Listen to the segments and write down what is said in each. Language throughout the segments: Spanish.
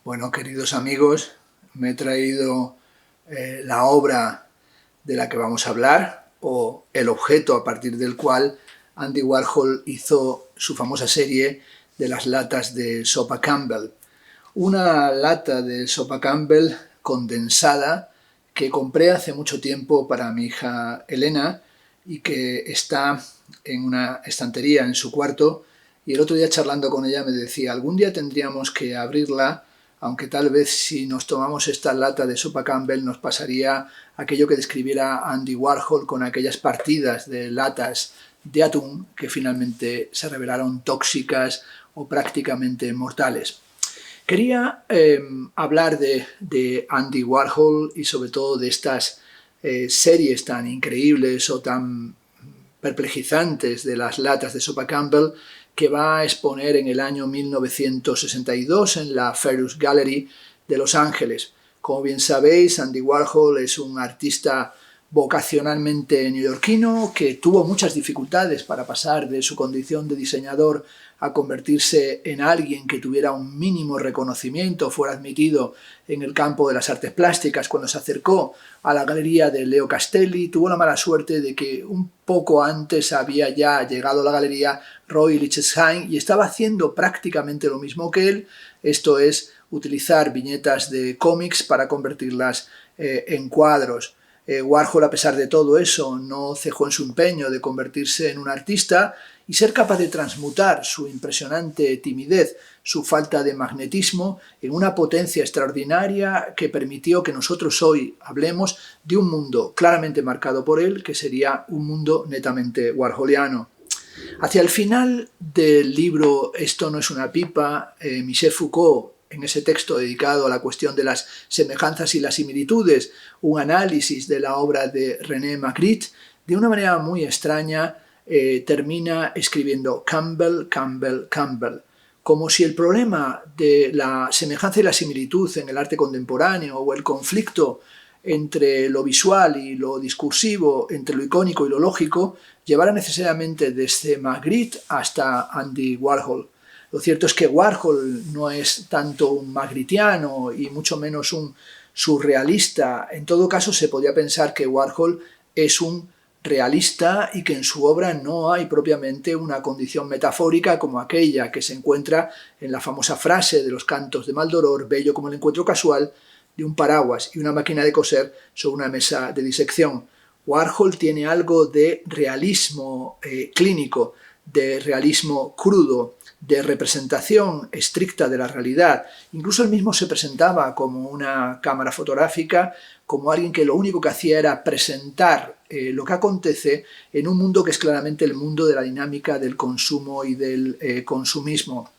Bueno, queridos amigos, me he traído la obra de la que vamos a hablar, o el objeto a partir del cual Andy Warhol hizo su famosa serie de las latas de sopa Campbell. Una lata de sopa Campbell condensada que compré hace mucho tiempo para mi hija Elena y que está en una estantería en su cuarto, y el otro día charlando con ella me decía, algún día tendríamos que abrirla, aunque tal vez si nos tomamos esta lata de sopa Campbell nos pasaría aquello que describiera Andy Warhol con aquellas partidas de latas de atún que finalmente se revelaron tóxicas o prácticamente mortales. Quería hablar de Andy Warhol y sobre todo de estas series tan increíbles o tan perplejizantes de las latas de sopa Campbell que va a exponer en el año 1962 en la Ferus Gallery de Los Ángeles. Como bien sabéis, Andy Warhol es un artista vocacionalmente neoyorquino que tuvo muchas dificultades para pasar de su condición de diseñador a convertirse en alguien que tuviera un mínimo reconocimiento, fuera admitido en el campo de las artes plásticas. Cuando se acercó a la galería de Leo Castelli, tuvo la mala suerte de que un poco antes había ya llegado a la galería Roy Lichtenstein y estaba haciendo prácticamente lo mismo que él, esto es, utilizar viñetas de cómics para convertirlas en cuadros. Warhol, a pesar de todo eso, no cejó en su empeño de convertirse en un artista y ser capaz de transmutar su impresionante timidez, su falta de magnetismo, en una potencia extraordinaria que permitió que nosotros hoy hablemos de un mundo claramente marcado por él, que sería un mundo netamente warholiano. Hacia el final del libro Esto no es una pipa, Michel Foucault, en ese texto dedicado a la cuestión de las semejanzas y las similitudes, un análisis de la obra de René Magritte, de una manera muy extraña termina escribiendo Campbell, Campbell, Campbell, como si el problema de la semejanza y la similitud en el arte contemporáneo o el conflicto entre lo visual y lo discursivo, entre lo icónico y lo lógico, llevara necesariamente desde Magritte hasta Andy Warhol. Lo cierto es que Warhol no es tanto un magritiano y mucho menos un surrealista. En todo caso, se podría pensar que Warhol es un realista y que en su obra no hay propiamente una condición metafórica como aquella que se encuentra en la famosa frase de los cantos de Maldoror, bello como el encuentro casual de un paraguas y una máquina de coser sobre una mesa de disección. Warhol tiene algo de realismo clínico, de realismo crudo, de representación estricta de la realidad. Incluso él mismo se presentaba como una cámara fotográfica, como alguien que lo único que hacía era presentar lo que acontece en un mundo que es claramente el mundo de la dinámica del consumo y del consumismo.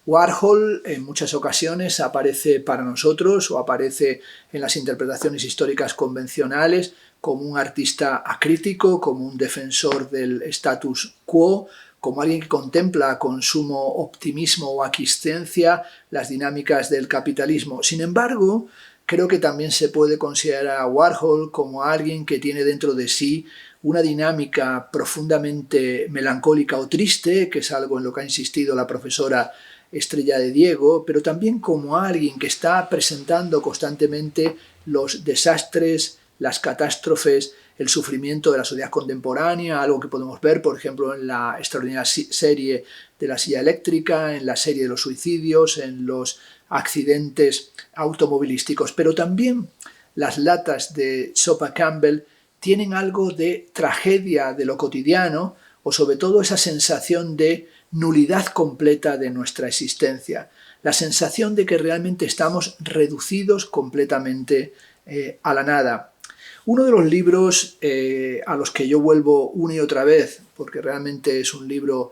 Warhol en muchas ocasiones aparece para nosotros o aparece en las interpretaciones históricas convencionales como un artista acrítico, como un defensor del status quo, como alguien que contempla con sumo optimismo o aquiescencia las dinámicas del capitalismo. Sin embargo, creo que también se puede considerar a Warhol como alguien que tiene dentro de sí una dinámica profundamente melancólica o triste, que es algo en lo que ha insistido la profesora Estrella de Diego, pero también como alguien que está presentando constantemente los desastres, las catástrofes, el sufrimiento de la sociedad contemporánea, algo que podemos ver, por ejemplo, en la extraordinaria serie de la silla eléctrica, en la serie de los suicidios, en los accidentes automovilísticos. Pero también las latas de sopa Campbell tienen algo de tragedia de lo cotidiano, o sobre todo esa sensación de nulidad completa de nuestra existencia, la sensación de que realmente estamos reducidos completamente a la nada. Uno de los libros a los que yo vuelvo una y otra vez, porque realmente es un libro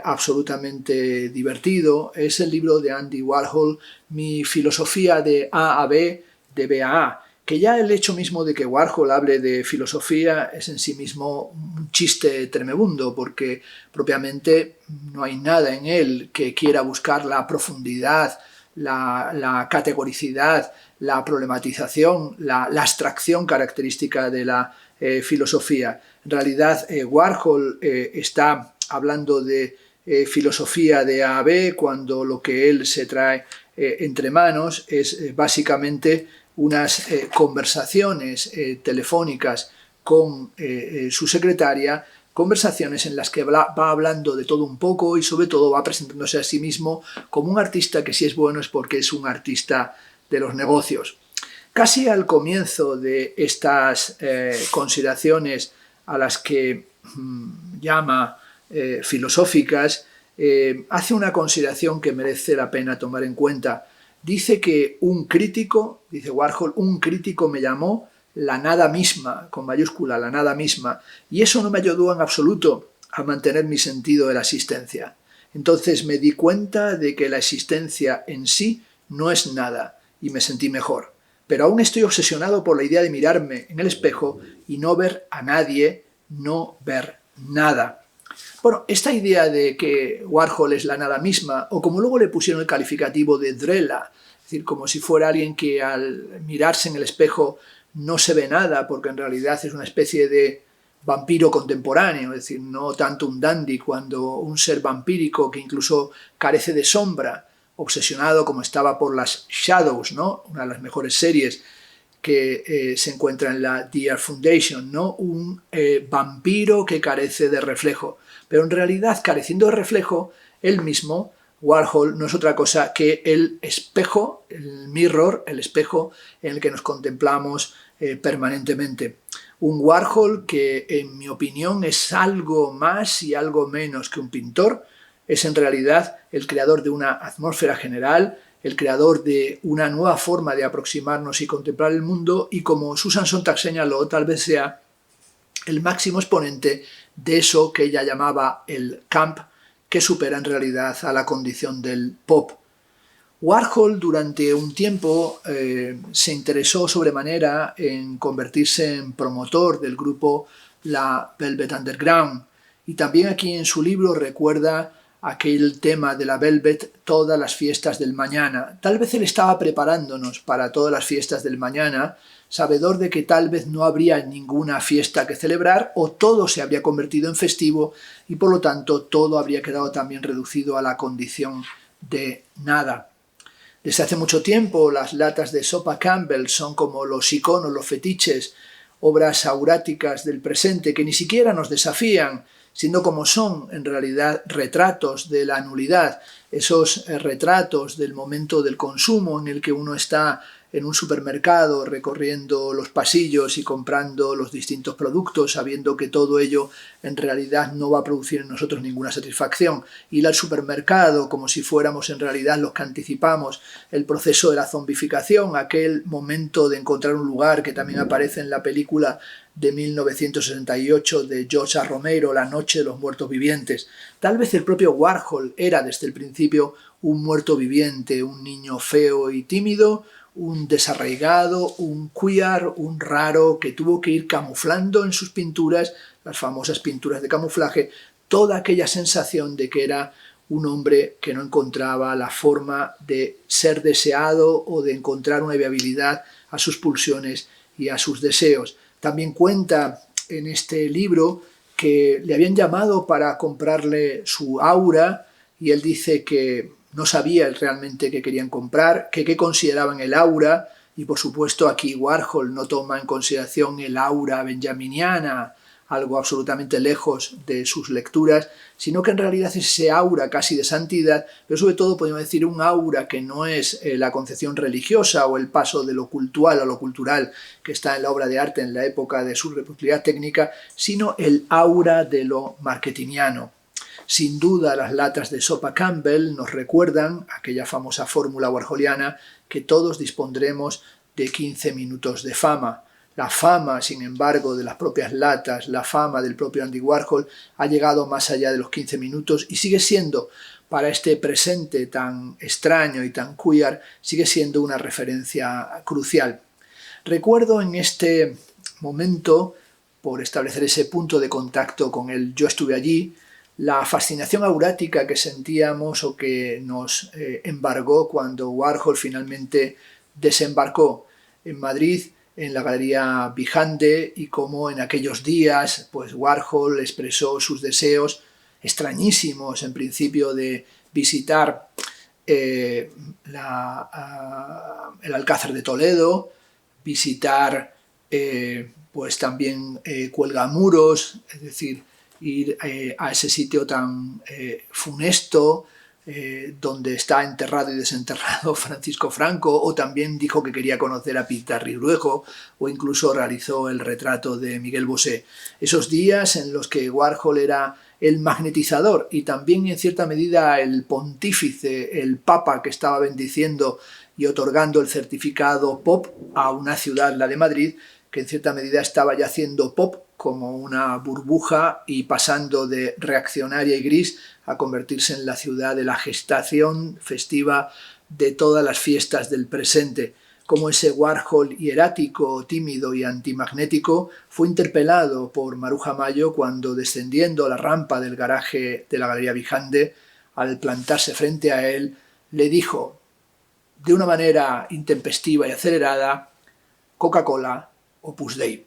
absolutamente divertido, es el libro de Andy Warhol, Mi filosofía de A a B, de B a A, que ya el hecho mismo de que Warhol hable de filosofía es en sí mismo un chiste tremebundo, porque propiamente no hay nada en él que quiera buscar la profundidad, la categoricidad, la problematización, la abstracción característica de la filosofía. En realidad, Warhol está hablando de filosofía de A a B cuando lo que él se trae entre manos es básicamente unas conversaciones telefónicas con su secretaria, conversaciones en las que va hablando de todo un poco y sobre todo va presentándose a sí mismo como un artista que si es bueno es porque es un artista de los negocios. Casi al comienzo de estas consideraciones a las que llama filosóficas, hace una consideración que merece la pena tomar en cuenta. Dice que un crítico, dice Warhol, un crítico me llamó la nada misma, con mayúscula, la nada misma, y eso no me ayudó en absoluto a mantener mi sentido de la existencia. Entonces me di cuenta de que la existencia en sí no es nada, y me sentí mejor. Pero aún estoy obsesionado por la idea de mirarme en el espejo y no ver a nadie, no ver nada. Bueno, esta idea de que Warhol es la nada misma, o como luego le pusieron el calificativo de drela, es decir, como si fuera alguien que al mirarse en el espejo no se ve nada, porque en realidad es una especie de vampiro contemporáneo, es decir, no tanto un dandy, cuando un ser vampírico que incluso carece de sombra, obsesionado como estaba por las Shadows, ¿no? Una de las mejores series que se encuentra en la The Earth Foundation, ¿no? Un vampiro que carece de reflejo. Pero en realidad, careciendo de reflejo, él mismo, Warhol, no es otra cosa que el espejo, el mirror, el espejo en el que nos contemplamos permanentemente. Un Warhol que, en mi opinión, es algo más y algo menos que un pintor. Es en realidad el creador de una atmósfera general, el creador de una nueva forma de aproximarnos y contemplar el mundo, y como Susan Sontag señaló, tal vez sea el máximo exponente de eso que ella llamaba el camp, que supera en realidad a la condición del pop. Warhol durante un tiempo se interesó sobremanera en convertirse en promotor del grupo La Velvet Underground, y también aquí en su libro recuerda aquel tema de la Velvet, todas las fiestas del mañana. Tal vez él estaba preparándonos para todas las fiestas del mañana, sabedor de que tal vez no habría ninguna fiesta que celebrar o todo se habría convertido en festivo y por lo tanto todo habría quedado también reducido a la condición de nada. Desde hace mucho tiempo las latas de sopa Campbell son como los iconos, los fetiches, obras auráticas del presente que ni siquiera nos desafían, siendo como son en realidad retratos de la nulidad, esos retratos del momento del consumo en el que uno está en un supermercado recorriendo los pasillos y comprando los distintos productos, sabiendo que todo ello en realidad no va a producir en nosotros ninguna satisfacción. Ir al supermercado como si fuéramos en realidad los que anticipamos el proceso de la zombificación, aquel momento de encontrar un lugar que también aparece en la película de 1968 de George A. Romero, La noche de los muertos vivientes. Tal vez el propio Warhol era desde el principio un muerto viviente, un niño feo y tímido, un desarraigado, un queer, un raro que tuvo que ir camuflando en sus pinturas, las famosas pinturas de camuflaje, toda aquella sensación de que era un hombre que no encontraba la forma de ser deseado o de encontrar una viabilidad a sus pulsiones y a sus deseos. También cuenta en este libro que le habían llamado para comprarle su aura y él dice que no sabía realmente qué querían comprar, qué consideraban el aura, y por supuesto aquí Warhol no toma en consideración el aura benjaminiana, algo absolutamente lejos de sus lecturas, sino que en realidad es ese aura casi de santidad, pero sobre todo podemos decir un aura que no es la concepción religiosa o el paso de lo cultural a lo cultural que está en la obra de arte en la época de su reproductividad técnica, sino el aura de lo marketingiano. Sin duda las latas de sopa Campbell nos recuerdan aquella famosa fórmula warholiana que todos dispondremos de 15 minutos de fama. La fama, sin embargo, de las propias latas, la fama del propio Andy Warhol ha llegado más allá de los 15 minutos y sigue siendo, para este presente tan extraño y tan queer, sigue siendo una referencia crucial. Recuerdo en este momento, por establecer ese punto de contacto con el yo estuve allí, la fascinación aurática que sentíamos o que nos embargó cuando Warhol finalmente desembarcó en Madrid en la Galería Bijande y cómo en aquellos días pues Warhol expresó sus deseos extrañísimos en principio de visitar el Alcázar de Toledo, visitar pues también Cuelgamuros, es decir, ir a ese sitio tan funesto, donde está enterrado y desenterrado Francisco Franco, o también dijo que quería conocer a Pitarriruejo, o incluso realizó el retrato de Miguel Bosé. Esos días en los que Warhol era el magnetizador y también en cierta medida el pontífice, el papa que estaba bendiciendo y otorgando el certificado pop a una ciudad, la de Madrid, que en cierta medida estaba ya haciendo pop como una burbuja y pasando de reaccionaria y gris a convertirse en la ciudad de la gestación festiva de todas las fiestas del presente. Como ese Warhol hierático, tímido y antimagnético fue interpelado por Maruja Mayo cuando, descendiendo la rampa del garaje de la Galería Vijande, al plantarse frente a él, le dijo de una manera intempestiva y acelerada: Coca-Cola, Opus Dei.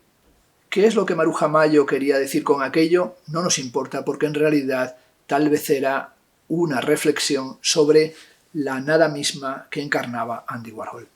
¿Qué es lo que Maruja Mayo quería decir con aquello? No nos importa, porque en realidad tal vez era una reflexión sobre la nada misma que encarnaba Andy Warhol.